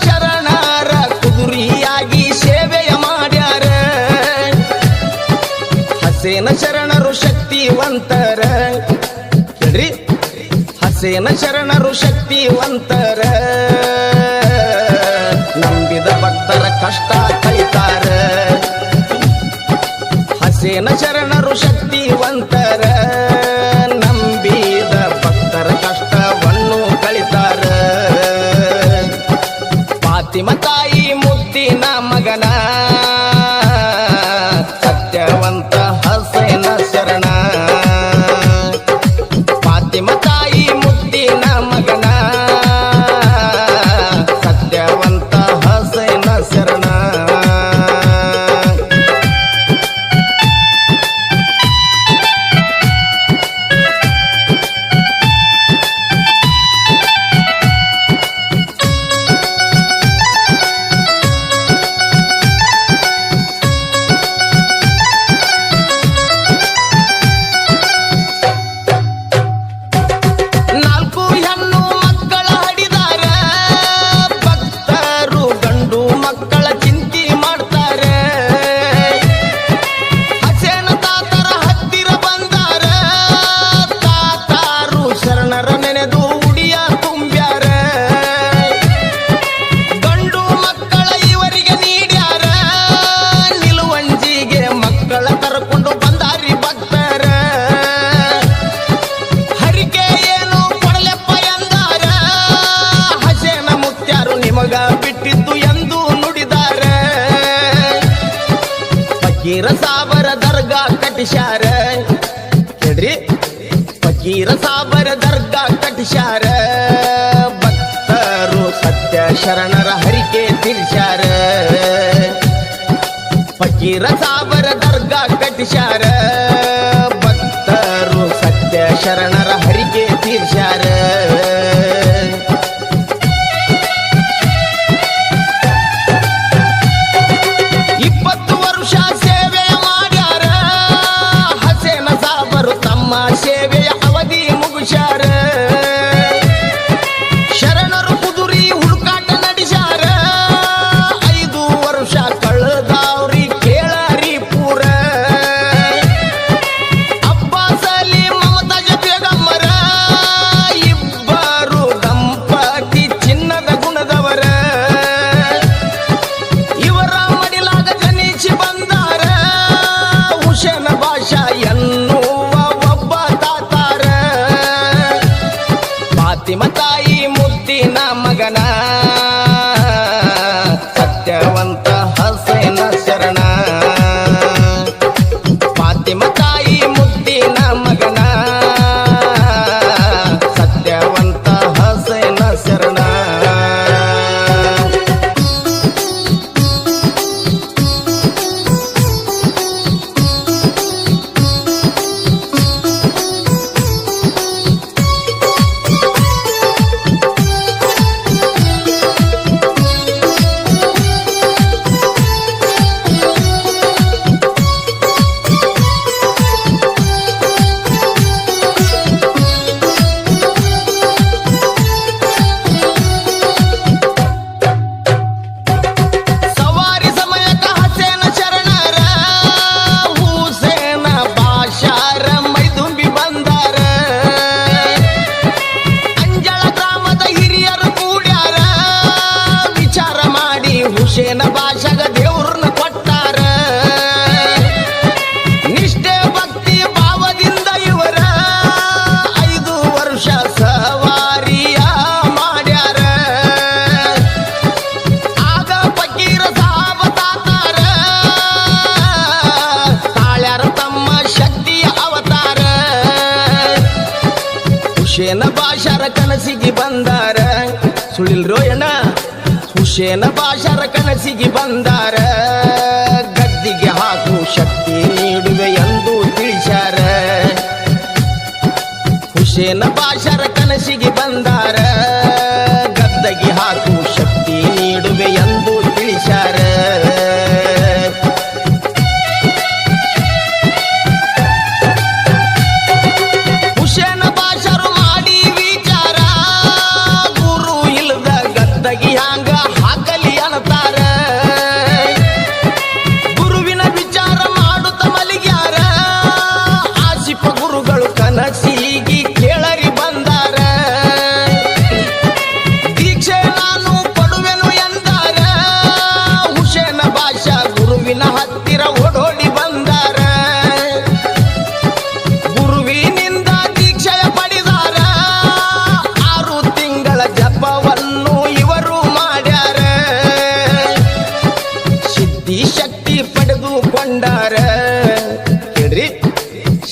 ಶರಣರ ಕುದುರಿಯಾಗಿ ಸೇವೆಯ ಮಾಡ್ಯಾರ ಹಸೇನ ಶರಣರು ಶಕ್ತಿವಂತರ ಕೇಳ್ರಿ ಹಸೇನ ಶರಣರು ಶಕ್ತಿವಂತರ ನಂಬಿದ ಭಕ್ತರ ಕಷ್ಟ ಕಳಿತಾರ ಹಸೇನ ಶರಣರು ಶಕ್ತಿವಂತರ ನಂಬಿದ ಭಕ್ತರ ಕಷ್ಟವನ್ನು ಕಳಿತಾರ ಫಾತಿಮ ತಾಯಿ ಮುದ್ದಿನ ಮಗನ ಸತ್ಯವಂತ ಹಸೇನ ಶರಣ ಫಾತಿಮ ತಾಯಿ ಮುದ್ದಿನ ಮಗನ ಸತ್ಯವಂತ ಹಸೇನ ಶರಣ ನಾಲ್ಕು ಹೆಣ್ಣು ಮಕ್ಕಳ ಹಡಿದಾರ ಭಕ್ತರು ಗಂಡು ಮಕ್ಕಳ ಚಿಂತೆ ಮಾಡ್ತಾರೆ ಹಸೇನ ತಾತರ ಹತ್ತಿರ ಬಂದಾರ ತಾತಾರು ಶರಣರ ನೆನೆದು ಉಡಿಯ ತುಂಬ್ಯಾರ ಗಂಡು ಮಕ್ಕಳ ಇವರಿಗೆ ನೀಡ್ಯಾರ ನಿಲುವಂಜಿಗೆ ಮಕ್ಕಳ ಕರ್ಕೊಂಡು ಬಂದಾರಿ ಭಕ್ತರ ಹರಿಕೆ ಏನು ಕೊಡಲೆಪ್ಪ ಎಂದಾರ ಹಸೇನ ಮುತ್ಯಾರು ನಿಮಗ ಬಿಟ್ಟಿದ್ದು ಎಂದು ನುಡಿದಾರ ಫಕೀರ ಸಾಬರ ದರ್ಗಾ ಕಟ್ಟಿಸ್ಯಾರ ಕೇಳ್ರಿ ಫಕೀರ ಸಾಬರ ದರ್ಗಾ ಕಟ್ಟಿಸ್ಯಾರ ಭಕ್ತರು ಸತ್ಯ ಶರಣರ ಹರಿಕೆ ತೀರ್ಸ್ಯಾರ ಫಕೀರ ಸಾಬರ ದರ್ಗಾ ಕಟ್ಟಿಸ್ಯಾರ ಭಕ್ತರು ಸತ್ಯ ಶರಣರ ಹರಿಕೆ ತೀರ್ಸ್ಯಾರ 20 ವರ್ಷ ಸೇವೆಯ ಮಾಡ್ಯಾರ ಹಸೇನ ಸಾಬರು ತಮ್ಮ ಸೇವೆಯ ಅವಧಿ ಮುಗುಶಾರ ಶರಣರು ಕುದುರಿ ಹುಡುಕಾಟ ನಡೆಸ್ಯಾರ 5 ವರ್ಷ ಕಳೆದವ್ರಿ ಕೇಳರಿ ಪೂರ ಅಬ್ಬಾಸ್ ಅಲಿ ಮಮತಾಜ ಬೇಗಮ್ಮರ ಇಬ್ಬರು ದಂಪತಿ ಚಿನ್ನದ ಗುಣದವರ ಇವರ ಮಡಿಲಾಗ ಜನಿಸಿ ಬಂದಾರ ಹುಸೇನ ಭಾಷಾ ಎನ್ನುವ ಒಬ್ಬ ತಾತಾರ ಫಾತಿಮ ತಾಯಿ ಮುದ್ದಿನ ಮಗನ ಸತ್ಯವಂತ ಹಸೇನ ಶರಣ ಫಾತಿಮ ತಾಯಿ ಮುದ್ದಿನ ಮಗನ ಸತ್ಯವಂತ ಹಸೇನ ಶರಣ ಸುಳಿಲ್ರೋ ಎಣ್ಣ ಹುಸೇನ ಬಾಷರ ಕನಸಿಗೆ ಬಂದಾರ ಗದ್ದಿಗೆ ಹಾಕು ಶಕ್ತಿ ನೀಡುವೆ ಎಂದು ತಿಳಿಸ್ಯಾರ ಹುಸೇನ ಬಾಷರ ಕನಸಿಗೆ ಬಂದಾರ ಗದ್ದಗೆ ಹಾಕು ಶಕ್ತಿ ನೀಡುವೆ ಎಂದು ತಿಳಿಸ್ಯಾರ ಹುಸೇನ ಬಾಷರು ಮಾಡಿ ವಿಚಾರ ಗುರು ಇಲ್ಲದ ಗದ್ದಗಿ ಹಂಗ ಹಾಕಲಿ ಅನ್ನತಾರ ಗುರುವಿನ ವಿಚಾರ ಮಾಡುತ್ತ ಮಲಿಗ್ಯಾರ ಆಸಿಪ ಗುರುಗಳು ಕನಸಿಗೆ ಕೇಳರಿ ಬಂದಾರ ದೀಕ್ಷೆ ನಾನು ಕೊಡುವೆನು ಎಂದಾರ ಹುಸೇನ ಬಾಷಾ ಗುರುವಿನ ಹತ್ತಿರ ಓಡೋಡಿ ಬಂದಾರ ಗುರುವಿನಿಂದ ದೀಕ್ಷೆಯ ಪಡೆದಾರ 6 ತಿಂಗಳ ಜಪವನ್ನು ಇವರು ಮಾಡ್ಯಾರ ಸಿದ್ಧಿ ಶಕ್ತಿ ಪಡೆದುಕೊಂಡಾರ ಹೇಳ್ರಿ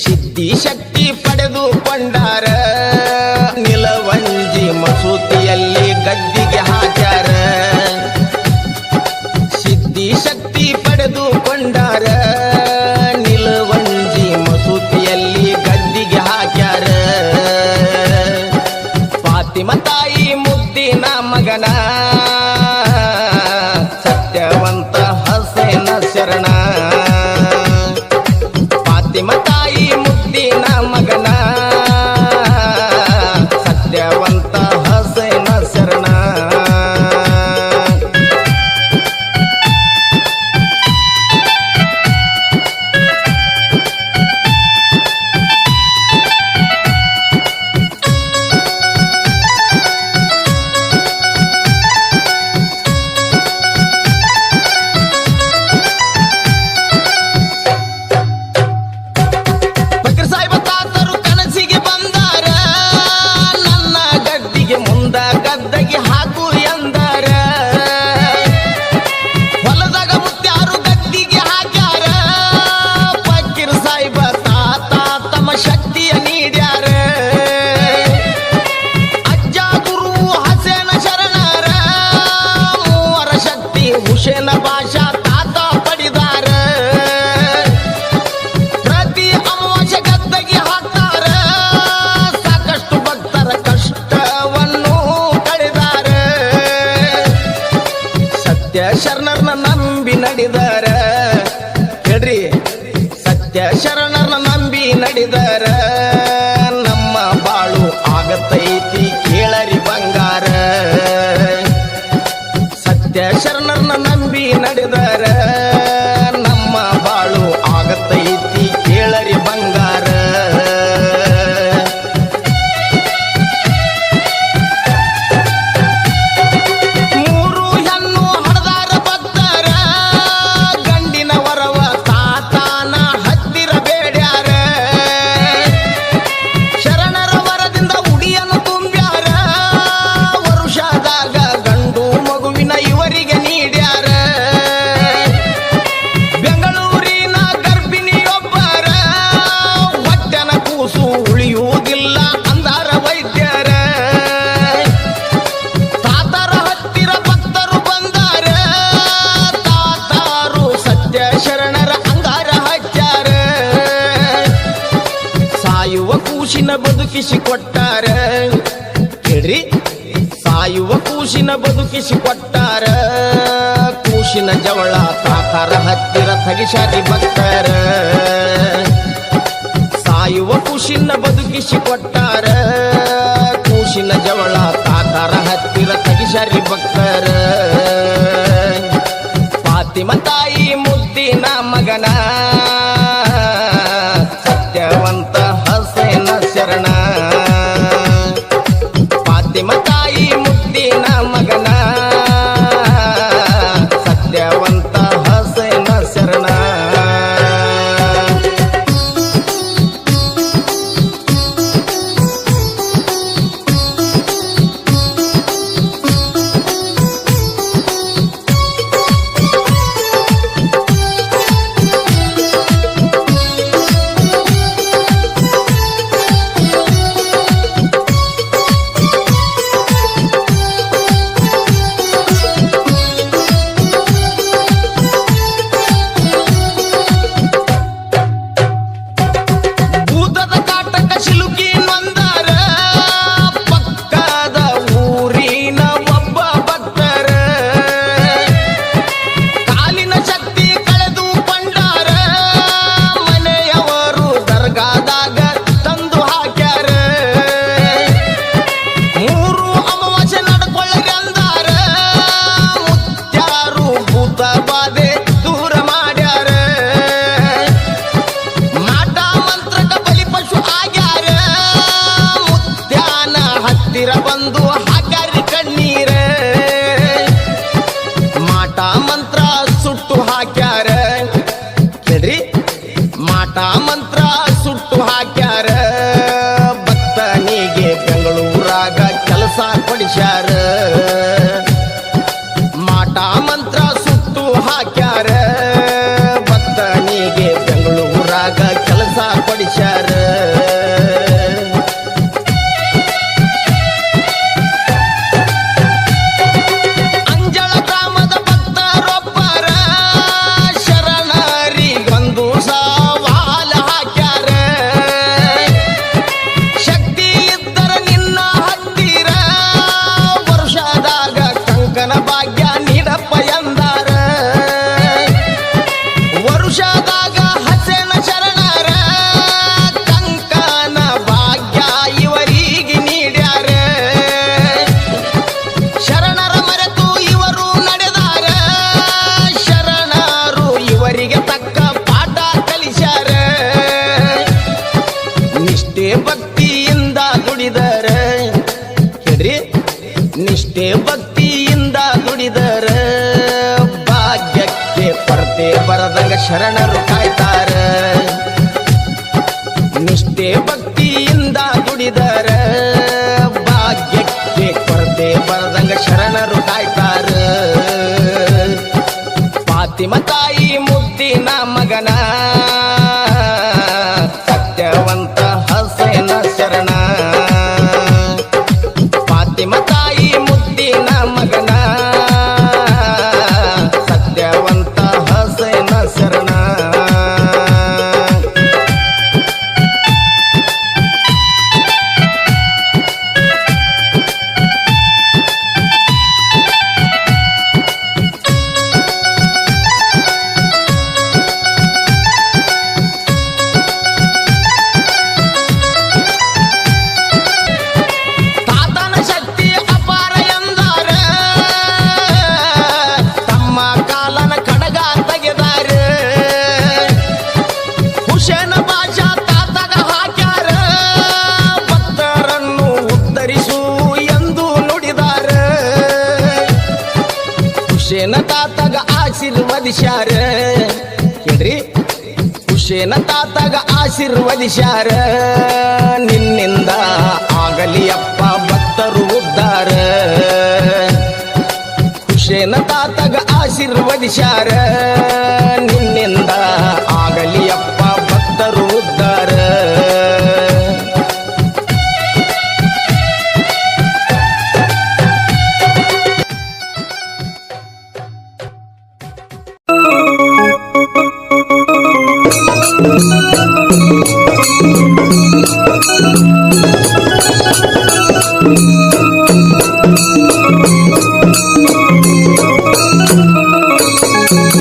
ಸಿದ್ಧಿ ಶಕ್ತಿ ಪಡೆದುಕೊಂಡಾರ ನಿಲವಂಜಿ ಮಸೂತಿಯಲ್ಲಿ ಗದ್ದಿಗೆ ಹಾಕ್ಯಾರ ಸಿದ್ಧಿ ಶಕ್ತಿ ಪಡೆದುಕೊಂಡಾರ ನಿಲವಂಜಿ ಮಸೂತಿಯಲ್ಲಿ ಗದ್ದಿಗೆ ಹಾಕ್ಯಾರ ಫಾತಿಮ ತಾಯಿ ಮುದ್ದಿನ ಮಗನ ಸತ್ಯವಂತ ಹಸೇನ ಶರಣ ಫಾತಿಮ ತಾಯಿ ಮುದ್ದಿನ ಮಗನ ಸತ್ಯವಂತ ಹಸೇನ ಶರಣ ಫಕೀರ್ ಸಾಹಿಬ ತಾತರು ಕನಸಿಗೆ ಬಂದಾರ ನನ್ನ ಗದ್ದಿಗೆ ಮುಂದ ಗದ್ದಗೆ ಹಾಕು ಎಂದಾರ ಹೊಲದಾಗ ಮುತ್ಯಾರು ಗದ್ದಿಗೆ ಹಾಕ್ಯಾರ ಫಕೀರ್ ಸಾಹಿಬ ತಾತ ತಮ್ಮ ಶಕ್ತಿಯ ನೀಡ್ಯಾರ ಅಜ್ಜ ಗುರು ಹಸೇನ ಶರಣರ ಮೂವರ ಶಕ್ತಿ ಹುಸೇನ ಬಾಷಾ ತಾತ ಪಡಿದಾರ ಪ್ರತಿ ಅಮಾವಾಸ್ಯೆ ಗದ್ದಗೆ ಹಾಕ್ತಾರ ಸಾಕಷ್ಟು ಭಕ್ತರ ಕಷ್ಟವನ್ನು ಕಳೆದಾರ ಸತ್ಯ ಶರಣರನ್ನ ನಂಬಿ ನಡೆದಾರ ಹೇಳ್ರಿ ಸತ್ಯ ಶರಣರನ್ನ ನಂಬಿ ನಡೆದಾರ ನಮ್ಮ ಬಾಳು ಆಗತೈತಿ ಕೇಳರಿ ಬಂಗಾರ ಸತ್ಯ ಶರಣರನ್ನ ನಂಬಿ ನಡೆದಾರ ನಮ್ಮ ಬಾಳು ಆಗತೈತಿ ಕೇಳರಿ ಬಂಗಾರ ಮೂರು ಹೆಣ್ಣು ಹಡದಾರ ಭಕ್ತರ ಗಂಡಿನ ವರವ ತಾತಾನ ಹತ್ತಿರ ಬೇಡ್ಯಾರ ಶರಣರ ವರದಿಂದ ಉಡಿಯನ್ನು ತುಂಬ್ಯಾರ ವರುಷದಾಗ ಗಂಡು ಮಗುವಿನ ಇವರಿಗೆ ನೀಡ್ಯಾರ ಬೆಂಗಳೂರಿನ ಗರ್ಭಿಣಿಯೊಬ್ಬರ ಹೊಟ್ಟೆನ ಕೂಸು ಉಳಿಯುವುದಿಲ್ಲ ಅಂದಾರ ವೈದ್ಯರ ತಾತರ ಹತ್ತಿರ ಭಕ್ತರು ಬಂದಾರ ತಾತಾರು ಸತ್ಯ ಶರಣರ ಅಂಗಾರ ಹಚ್ಚಾರ ಸಾಯುವ ಕೂಸಿನ ಬದುಕಿಸಿ ಕೊಟ್ಟಾರ ಹೇಳ್ರಿ ಸಾಯುವ ಕೂಸಿನ ಬದುಕಿಸಿ ಕೊಟ್ಟಾರ ಕೂಸಿನ ಜವಳ ತಾತಾರ ಹತ್ತಿರ ತಗಿಸಾರಿ ಭಕ್ತರ ಸಾಯುವ ಕೂಸಿನ ಬದುಕಿಸಿ ಕೊಟ್ಟಾರ ಕೂಸಿನ ಜವಳ ತಾತಾರ ಹತ್ತಿರ ತಗಿಸಾರಿ ಭಕ್ತರ ಫಾತಿಮ ತಾಯಿ ಮುದ್ದಿನ ಮಗನ ಸತ್ಯವಂತ ಹಸೇನ ಶರಣ ಫಾತಿಮ ತಾಯಿ ಮುದ್ದಿನ ಮಗನ ಸತ್ಯವಂತ ಹಸೇನ ಶರಣ ಮಗನ ಭಾಗ್ಯ ನೀಡಪ್ಪ ಎಂದಾರ ವರುಷದಾಗ ಹಸನ ಶರಣರ ಕಂಕನ ಭಾಗ್ಯ ಇವರಿಗೆ ನೀಡ್ಯಾರ ಶರಣರ ಮರೆತು ಇವರು ನಡೆದಾರ ಶರಣರು ಇವರಿಗೆ ತಕ್ಕ ಪಾಠ ಕಲಿಸ್ಯಾರ ನಿಷ್ಠೆ ಭಕ್ತಿಯಿಂದ ದುಡಿದರ ಹೇಳ್ರಿ ನಿಷ್ಠೆ ಭಕ್ತಿಯಿಂದ ದುಡಿದರ ಭಾಗ್ಯಕ್ಕೆ ಪರತೆ ಬರದಂಗ ಶರಣರು ಕಾಯ್ತಾರ ನಿಷ್ಠೆ ಭಕ್ತಿಯಿಂದ ದುಡಿದರ ಭಾಗ್ಯಕ್ಕೆ ಕೊರತೆ ಬರದಂಗ ಶರಣರು ಕಾಯ್ತಾರ ಫಾತಿಮ ತಾಯಿ ಮುದ್ದಿನ ಮಗನ ಸತ್ಯವಂತ ಹಸೇನ ಶರಣ ಫಾತಿಮ ತಾಯಿ ಮುದ್ದಿನ ಮಗನ ಸತ್ಯವಂತ ಹಸೇನ ಶರಣ ತಾತನ ಶಕ್ತಿ ಅಪಾರ ಎಂದಾರ ತಮ್ಮ ಕಾಲನ ಕಡಗ ತೆಗೆದಾರ ಹುಸೇನ ಬಾಷಾ ತಾತಗ ಹಾಕ್ಯಾರ ಭಕ್ತರನ್ನು ಉದ್ಧರಿಸು ಎಂದು ನುಡಿದಾರ ಹುಸೇನ ತಾತಗ ಆಶೀರ್ವದಿಸ್ಯಾರ ಹೇಳ್ರಿ ಹುಸೇನ ತಾತಗ ಆಶೀರ್ವದಿಸ್ಯಾರ ನಿನ್ನಿಂದ ಆಗಲಿ ಅಪ್ಪ ಭಕ್ತರು ಉದ್ಧಾರ ಹುಸೇನ ತಾತಗ ಆಶೀರ್ವದಿಸ್ಯಾರ ನಿನ್ನಿಂದ ಆಗಲಿ ಅಪ್ಪ ಭಕ್ತರು ಉದ್ಧಾರ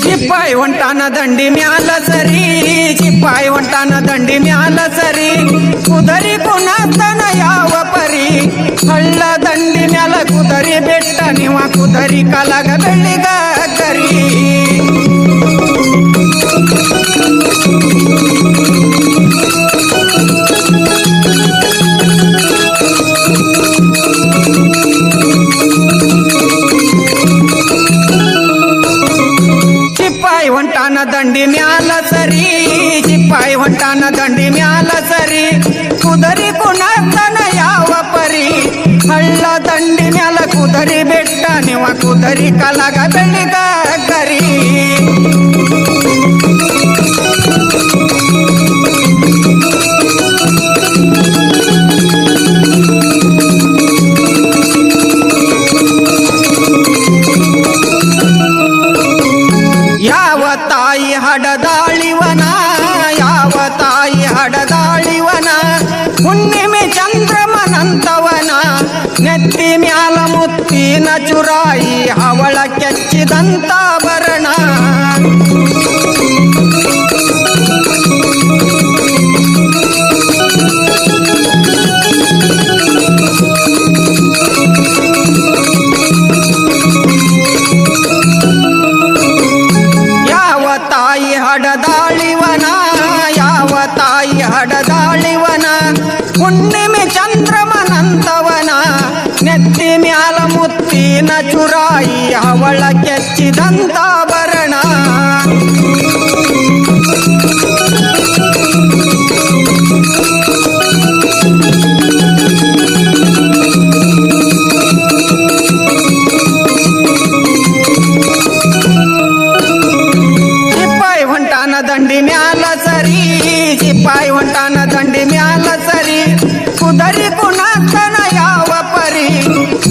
ಚಿಪ್ಪಾಯಿ ಹೊಂಟಾನ ದಂಡಿ ಮ್ಯಾಲ ಸರಿ ಚಿಪ್ಪಾಯಿ ಹೊಂಟಾನ ದಂಡಿ ಮ್ಯಾಲ ಸರಿ ಕುದರಿ ಕುಣತನ ಯಾವ ಪರಿ ಹಳ್ಳ ದಂಡಿ ಮ್ಯಾಲ ಕುದರಿ ಬೆಟ್ಟ ನೀವ ಕುದರಿ ಕಲಗ ಬೆಳ್ಳಿಗ ಕರಿ ಚಿಪ್ಪಾಯಿ ಹೊಂಟಾನ ದಂಡಿ ಮ್ಯಾಲ ಸರಿ ಚಿಪ್ಪಾಯಿ ಹೊಂಟಾನ ದಂಡಿ ಮ್ಯಾಲ ಸರಿ ಕುದರಿ ಕುಣತನ ಯಾವ ಪರಿ ಹಳ್ಳ ದಂಡಿ ಮ್ಯಾಲ ಕುದರಿ ಬೆಟ್ಟ ನೀವ ಕುದರಿ ಕಲಗ ಬೆಳ್ಳಿಗ ಕರಿ ಯಾವ ತಾಯಿ ಹಡದಾಳಿವನ ಯಾವ ತಾಯಿ ಹಡದಾಳಿವನ ಹುಣ್ಣಿಮೆ ಚಂದ್ರಮನಂತವನ ನೆತ್ತಿ ಮ್ಯಾಲ ಮುತ್ತಿನ ಚುರಾಯಿ ಅವಳ ಕೆಚ್ಚಿದಂತ ಬರಣ ಯಾವ ತಾಯಿ ಹಡದಾಳಿವನ ಯಾವ ತಾಯಿ ಹಡದಾಳಿವನ ಹುಣ್ಣಿಮೆ ಚಂದ್ರಮನಂತವನ ನೆತ್ತಿ ಮ್ಯಾಲ ಮುತ್ತಿನ ಚುರಾಯಿ ಅವಳ ಕೆಚ್ಚಿದಂತ ಬರಣ ಚಿಪ್ಪಾಯಿ ಹೊಂಟಾನ ದಂಡಿ ಮ್ಯಾಲ ಸರಿ ಚಿಪ್ಪಾಯಿ ಹೊಂಟಾನ ದಂಡಿ ಮ್ಯಾಲ ಸರಿ ಕುದರಿ ಕುಣತನ ಯಾವ ಪರಿ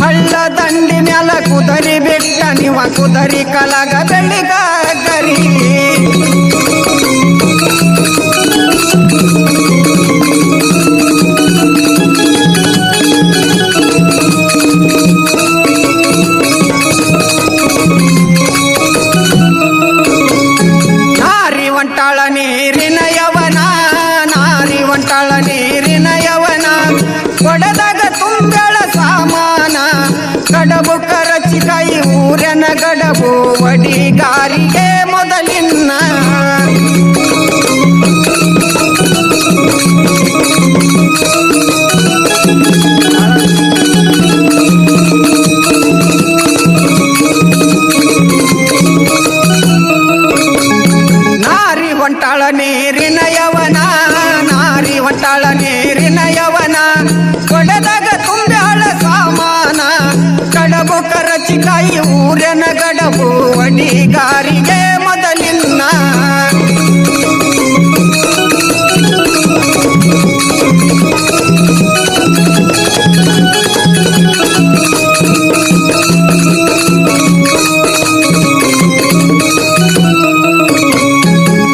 ಹಳ್ಳ ದಂಡಿ ಮ್ಯಾಲ ಕುದರಿ ಬೆಟ್ಟ ನೀವ ಕುದರಿ ಕಲಗ ಬೆಳ್ಳಿಗ ಕರಿ ಗಡಬು ವಡಿಗಾರಿಗೆ ಮೊದಲಿನ್ನ ನಾರಿ ಹೊಂಟಾಳ ನೀರಿನ ಯವನ ನಾರಿ ಹೊಂಟಾಳ ನೀರಿನ ಯವನ ಕೊಡದಾಗ ತುಂಬ್ಯಾಳ ಸಾಮಾನ ಕಡಬು ಕರಚಿಕಾಯಿ ಊರನ ಗಡಬು ಅಡಿಗಾರಿಗೆ ಮೊದಲಿನ್ನ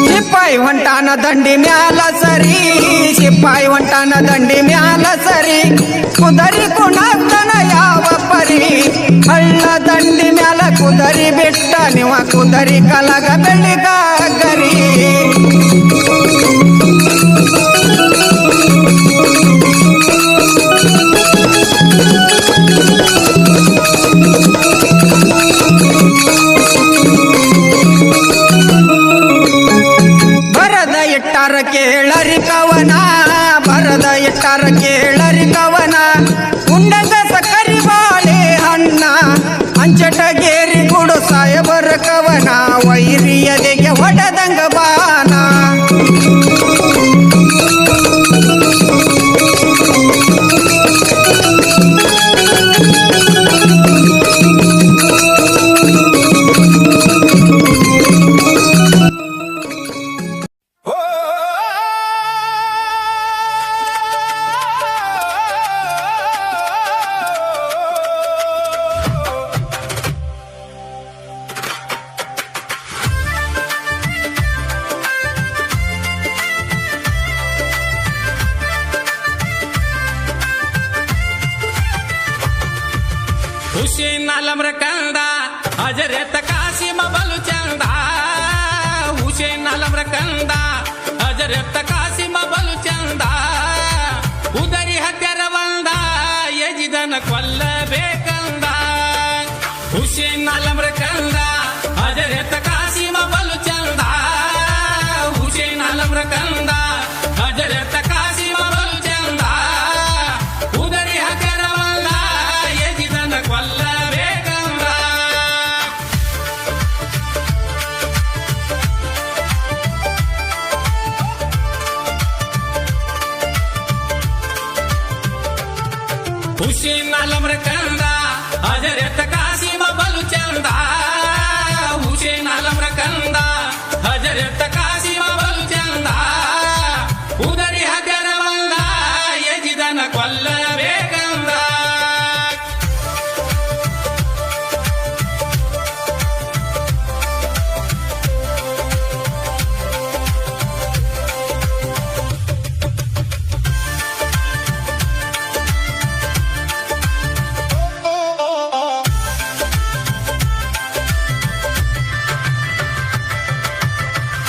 ಸಿಪಾಯಿ ಹೊಂಟಾನ ದಂಡಿ ಮ್ಯಾಲ ಸರಿ ಸಿಪಾಯಿ ಹೊಂಟಾನ ದಂಡಿ ಮ್ಯಾಲ ಸರಿ ಕುದರಿ ಕುಣತನ ಯಾವ ಪರಿ ಹಳ್ಳ ದಂಡಿ ಮ್ಯಾಲ ಕುದರಿ ಬಿಟ್ಟ ನೀವ ಕುದರಿ ಕಲಗ ಬೆಳಿಗಾಗರಿ ಬರದ ಇಟ್ಟಾರ ಕೇಳರಿ ಕವನ ಬರದ ಇಟ್ಟಾರ ಕೇಳರಿ ಕವನ ಉಂಡಂಗ ಸಕ್ಕರಿ ಬಾಳೆ ಹಣ್ಣ ಅಂಚಟಗೇರಿ ಗುಡು ಸಾಯಬರ ಕವನ ವೈರಿಯದೆಗೆ ಹೊಡೆದಂಗ ಬಾನ ಹುಸೇನ್ ಆಲಮ್ರ ಕಂದ ಹಜರತ್ ಕಾಸಿಮ ಬಲು ಚಂದ ಹುಸೇನ್ ಆಲಮ್ರ ಕಂದ ಹಜರತ್ ಕಾಸಿಮ ಬಲು ಚಂದ ಉದರಿ ಹತ್ಯರ ಬಂದ ಯಜಿದನ ಕೊಲ್ಲಬೇಕಂದ ಹುಸೇನ್ ಆಲಮ್ರ ಕಂದ ಹಜರತ್ ಕಾಸಿಮ ಬಲು ಚಂದ ಹುಸೇನ್ ಆಲಮ್ರ ಕಂದ ಹಜರತ್ ಕಾಸಿಮ ಬಲು ಚಂದ ಉದರಿ ಹತ್ಯರ ಬಂದ ಯಜಿದನ ಕೊಲ್ಲಬೇಕಂದ ಹುಸೇನ್ ಆಲಮ್ರ ಕಂದ ಹಜರತ್ ಕಾಸಿಮ ಬಲು ಚಂದ ಹುಸೇನ್ ಆಲಮ್ರ ಕಂದ ಹಜರತ್ ಕಾಸಿಮ ಬಲು ಚಂದ ಉದರಿ ಹಜರ ಬಂದ ಯಜಿದನ ಕೊಲ್ಲಬೇಕಂದ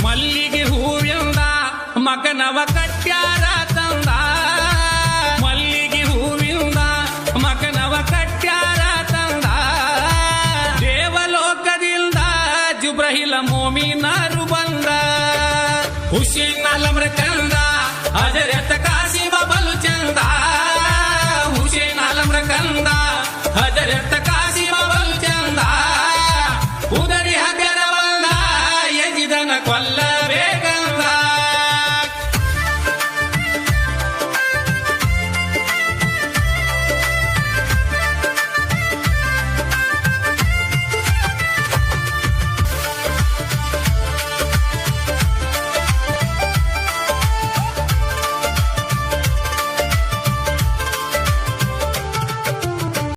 ಮಲ್ಲಿಗೆ ಹೂವಿಂದ ಮಗನವ ಕಟ್ಯಾರ ತಂದ ಮಲ್ಲಿಗೆ ಹೂವಿಂದ ಮಗನವ ಕಟ್ಯಾರ ತಂದ ದೇವಲೋಕದಿಂದ ಜುಬ್ರಹಿಲ ಮೋಮಿನರು ಬಂದ ಹುಸೇನ್ ಆಲಮ್ರ